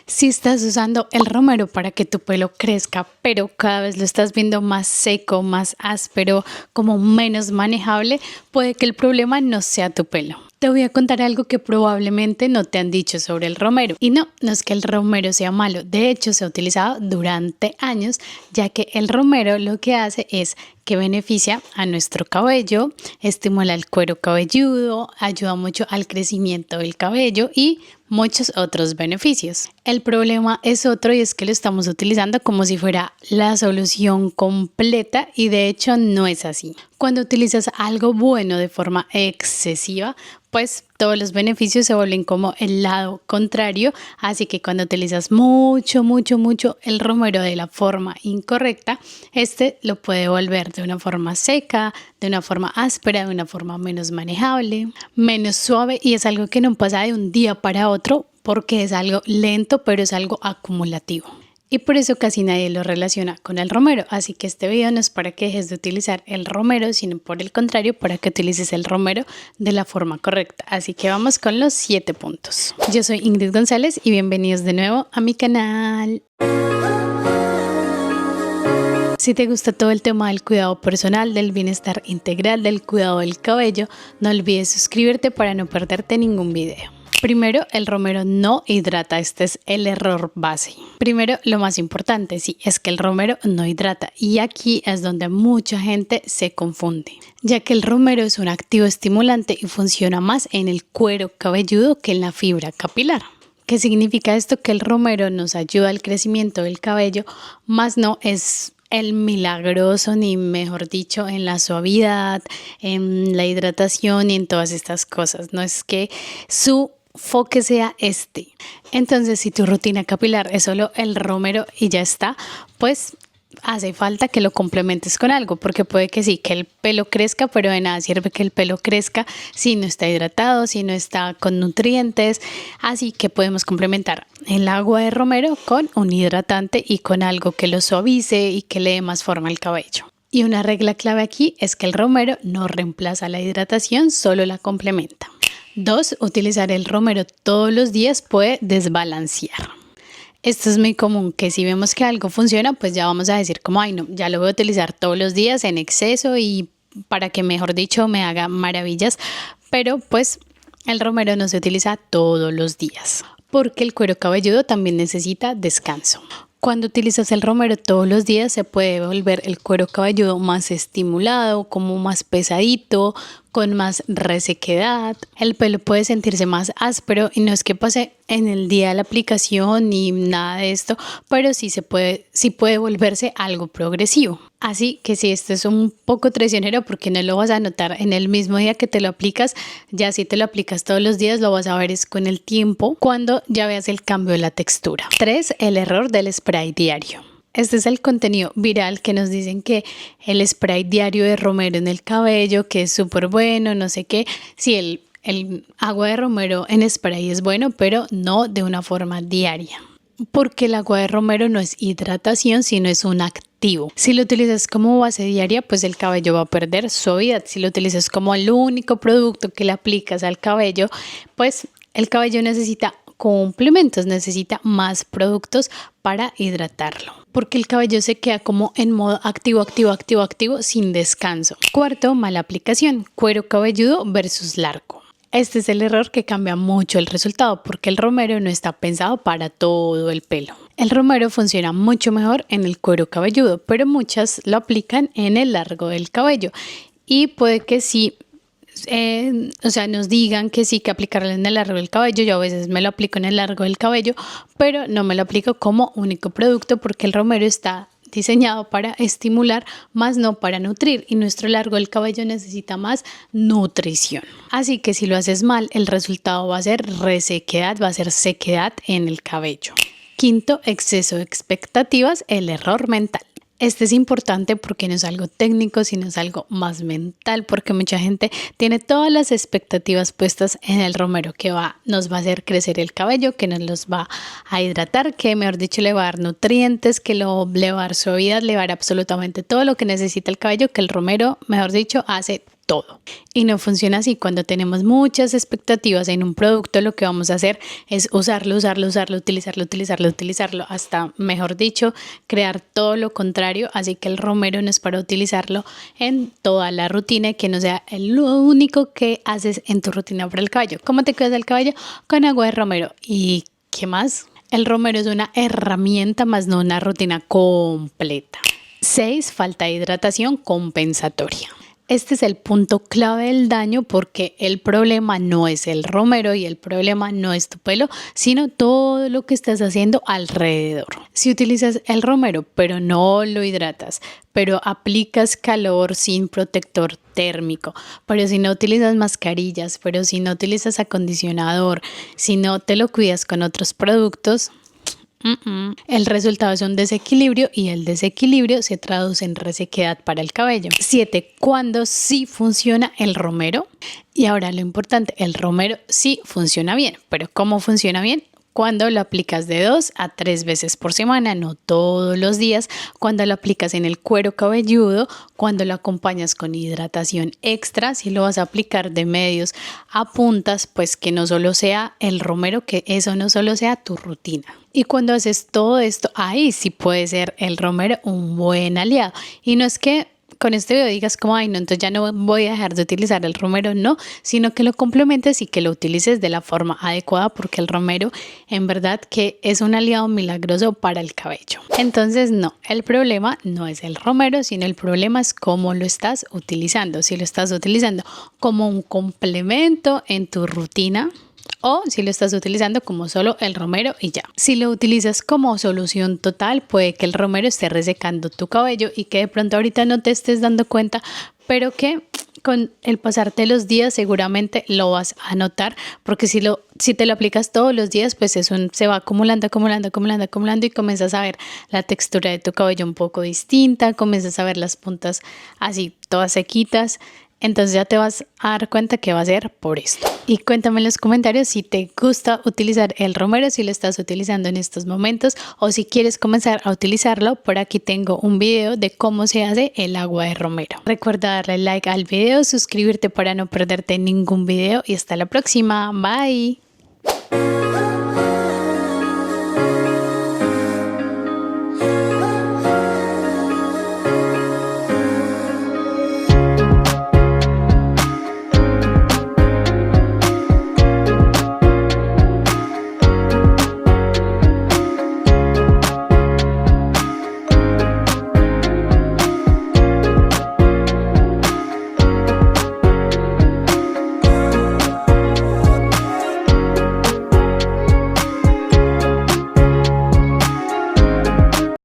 Si estás usando el romero para que tu pelo crezca, pero cada vez lo estás viendo más seco, más áspero, como menos manejable, puede que el problema no sea tu pelo. Te voy a contar algo que probablemente no te han dicho sobre el romero. Y no es que el romero sea malo. De hecho, se ha utilizado durante años, ya que el romero lo que hace es que beneficia a nuestro cabello, estimula el cuero cabelludo, ayuda mucho al crecimiento del cabello y muchos otros beneficios. El problema es otro y es que lo estamos utilizando como si fuera la solución completa y de hecho no es así. Cuando utilizas algo bueno de forma excesiva, pues todos los beneficios se vuelven como el lado contrario, así que cuando utilizas mucho el romero de la forma incorrecta, este lo puede volver de una forma seca, de una forma áspera, de una forma menos manejable, menos suave, y es algo que no pasa de un día para otro porque es algo lento, pero es algo acumulativo. Y por eso casi nadie lo relaciona con el romero, así que este video no es para que dejes de utilizar el romero, sino por el contrario, para que utilices el romero de la forma correcta. Así que vamos con los 7 puntos. Yo soy Ingrid González y bienvenidos de nuevo a mi canal. Si te gusta todo el tema del cuidado personal, del bienestar integral, del cuidado del cabello, no olvides suscribirte para no perderte ningún video. Primero, el romero no hidrata, este es el error base. Primero, lo más importante, sí, es que el romero no hidrata y aquí es donde mucha gente se confunde, ya que el romero es un activo estimulante y funciona más en el cuero cabelludo que en la fibra capilar. ¿Qué significa esto? Que el romero nos ayuda al crecimiento del cabello, más no es el milagroso, ni mejor dicho, en la suavidad, en la hidratación y en todas estas cosas. No es que su enfoque sea este. Entonces, si tu rutina capilar es solo el romero y ya está, pues hace falta que lo complementes con algo, porque puede que sí, que el pelo crezca, pero de nada sirve que el pelo crezca si no está hidratado, si no está con nutrientes. Así que podemos complementar el agua de romero con un hidratante y con algo que lo suavice y que le dé más forma al cabello. Y una regla clave aquí es que el romero no reemplaza la hidratación, solo la complementa. 2. Utilizar el romero todos los días puede desbalancear. Esto es muy común, que si vemos que algo funciona, pues ya vamos a decir como, ay no, ya lo voy a utilizar todos los días en exceso y para que, mejor dicho, me haga maravillas. Pero pues el romero no se utiliza todos los días, porque el cuero cabelludo también necesita descanso. Cuando utilizas el romero todos los días se puede volver el cuero cabelludo más estimulado, como más pesadito, con más resequedad. El pelo puede sentirse más áspero y no es que pase en el día de la aplicación ni nada de esto, pero sí puede volverse algo progresivo. Así que si esto es un poco traicionero porque no lo vas a notar en el mismo día que te lo aplicas, ya si te lo aplicas todos los días lo vas a ver es con el tiempo, cuando ya veas el cambio de la textura. 3. El error del spray diario. Este es el contenido viral que nos dicen que el spray diario de romero en el cabello, que es súper bueno, no sé qué. Sí, el agua de romero en spray es bueno, pero no de una forma diaria. Porque el agua de romero no es hidratación, sino es un activo. Si lo utilizas como base diaria, pues el cabello va a perder suavidad. Si lo utilizas como el único producto que le aplicas al cabello, pues el cabello necesita complementos, necesita más productos para hidratarlo, porque el cabello se queda como en modo activo sin descanso. 4. Mala aplicación, cuero cabelludo versus largo. Este es el error que cambia mucho el resultado, porque el romero no está pensado para todo el pelo. El romero funciona mucho mejor en el cuero cabelludo, pero muchas lo aplican en el largo del cabello y puede que sí. Nos digan que sí, que aplicarlo en el largo del cabello. Yo a veces me lo aplico en el largo del cabello, pero no me lo aplico como único producto, porque el romero está diseñado para estimular, más no para nutrir, y nuestro largo del cabello necesita más nutrición. Así que si lo haces mal, el resultado va a ser resequedad, va a ser sequedad en el cabello. 5. Exceso de expectativas, el error mental. Este es importante porque no es algo técnico, sino es algo más mental, porque mucha gente tiene todas las expectativas puestas en el romero, que nos va a hacer crecer el cabello, que nos los va a hidratar, que mejor dicho le va a dar nutrientes, que le va a dar suavidad, le va a dar absolutamente todo lo que necesita el cabello, que el romero, mejor dicho, hace todo. Y no funciona así. Cuando tenemos muchas expectativas en un producto, lo que vamos a hacer es usarlo, utilizarlo, hasta, mejor dicho, crear todo lo contrario. Así que el romero no es para utilizarlo en toda la rutina y que no sea lo único que haces en tu rutina para el cabello. ¿Cómo te cuidas del cabello? Con agua de romero. ¿Y qué más? El romero es una herramienta más no una rutina completa. 6. Falta de hidratación compensatoria. Este es el punto clave del daño porque el problema no es el romero y el problema no es tu pelo, sino todo lo que estás haciendo alrededor. Si utilizas el romero pero no lo hidratas, pero aplicas calor sin protector térmico, pero si no utilizas mascarillas, pero si no utilizas acondicionador, si no te lo cuidas con otros productos, el resultado es un desequilibrio y el desequilibrio se traduce en resequedad para el cabello. 7. ¿Cuándo sí funciona el romero? Y ahora lo importante, el romero sí funciona bien, pero ¿cómo funciona bien? Cuando lo aplicas de 2 a 3 veces por semana, no todos los días, cuando lo aplicas en el cuero cabelludo, cuando lo acompañas con hidratación extra, si lo vas a aplicar de medios a puntas, pues que no solo sea el romero, que eso no solo sea tu rutina. Y cuando haces todo esto, ahí sí puede ser el romero un buen aliado. Y no es que con este video digas como, ay no, entonces ya no voy a dejar de utilizar el romero, no, sino que lo complementes y que lo utilices de la forma adecuada porque el romero en verdad que es un aliado milagroso para el cabello. Entonces no, el problema no es el romero, sino el problema es cómo lo estás utilizando. Si lo estás utilizando como un complemento en tu rutina, o si lo estás utilizando como solo el romero y ya. Si lo utilizas como solución total, puede que el romero esté resecando tu cabello y que de pronto ahorita no te estés dando cuenta, pero que con el pasar de los días seguramente lo vas a notar, porque si te lo aplicas todos los días, pues eso se va acumulando y comienzas a ver la textura de tu cabello un poco distinta, comienzas a ver las puntas así todas sequitas. Entonces ya te vas a dar cuenta que va a ser por esto. Y cuéntame en los comentarios si te gusta utilizar el romero, si lo estás utilizando en estos momentos o si quieres comenzar a utilizarlo. Por aquí tengo un video de cómo se hace el agua de romero. Recuerda darle like al video, suscribirte para no perderte ningún video y hasta la próxima. Bye.